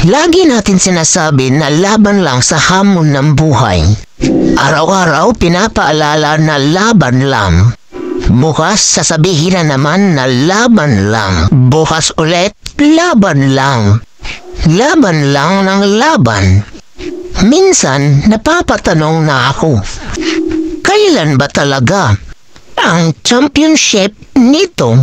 Lagi natin sinasabi na laban lang sa hamon ng buhay. Araw-araw pinapaalala na laban lang. Bukas sasabihin na naman na laban lang. Bukas ulit, laban lang. Laban lang ng laban. Minsan napapatanong na ako, kailan ba talaga ang championship nito?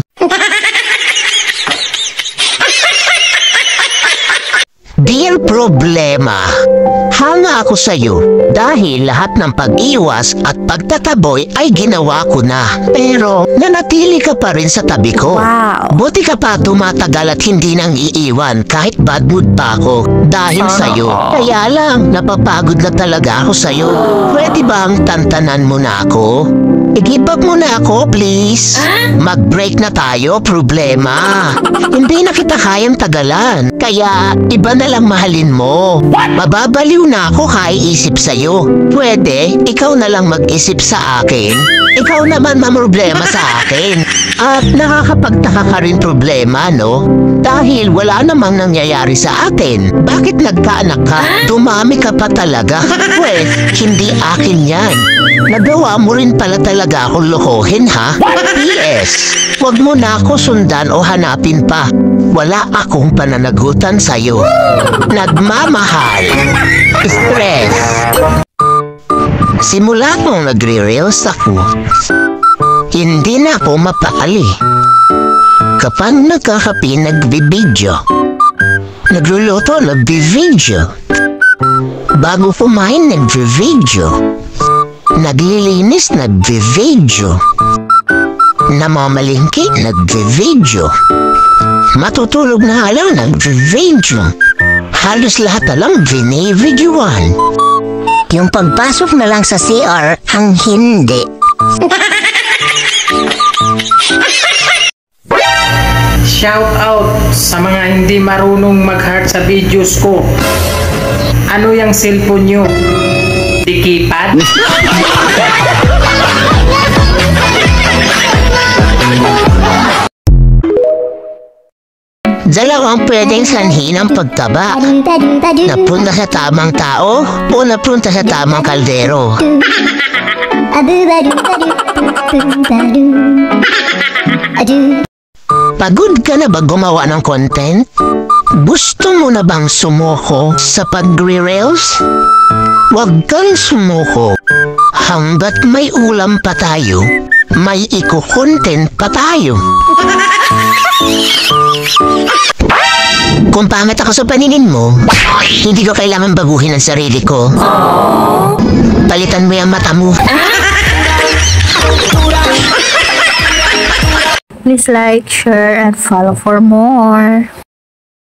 Dear problema, hanga ako sa iyo dahil lahat ng pag-iwas at pagtataboy ay ginawa ko na. Pero nanatili ka pa rin sa tabi ko. Wow. Buti ka pa tumatagal at hindi nang iiwan kahit bad mood pa ako dahil sa iyo. Kaya lang, napapagod na talaga ako sa iyo. Pwede bang tantanan mo na ako? I-give up mo na ako, please. Mag-break na tayo, problema. Hindi na kita kayang tagalan. Kaya, iba na lang mahalin mo. Mababaliw na ako kaiisip sa'yo. Pwede, ikaw na lang mag-isip sa akin. Ikaw naman mamroblema sa akin. At nakakapagtaka ka rin problema, no? Dahil wala namang nangyayari sa atin. Bakit nagkaanak ka? Dumami ka pa talaga. Pwes, hindi akin yan. Nagawa mo rin pala talaga akong lokohin, ha? P.S. Huwag mo na ako sundan o hanapin pa. Wala akong pananagutan sa'yo. Nagmamahal. Stress. Simula nung nagre-reels ako, hindi na ako mapakali. Kapag nagkakape, nagbi-video. Nagluluto, nagbi-video. Bago kumain, nagbi-video. Naglilinis, nagvi-video. Namamalingki, nagvi-video. Matutulog na lang, nagvi-video. Halos lahat na lang vini-videoan. Yung pagpasok na lang sa CR, ang hindi. Shout out sa mga hindi marunong mag-heart sa videos ko. Ano yung cellphone nyo? Keypad? Dalawang pwedeng sanhi ng pagtaba. Napunta sa tamang tao o napunta sa tamang kaldero. Pagod ka na ba gumawa ng content? Gusto mo na bang sumuko sa pagre-reels? Huwag kang sumuko. Hanggat may ulam pa tayo, may iko-content pa tayo. Kung pangit ako sa paningin mo, hindi ko kailangan baguhin ang sarili ko. Palitan mo yung mata mo. Please like, share, and follow for more.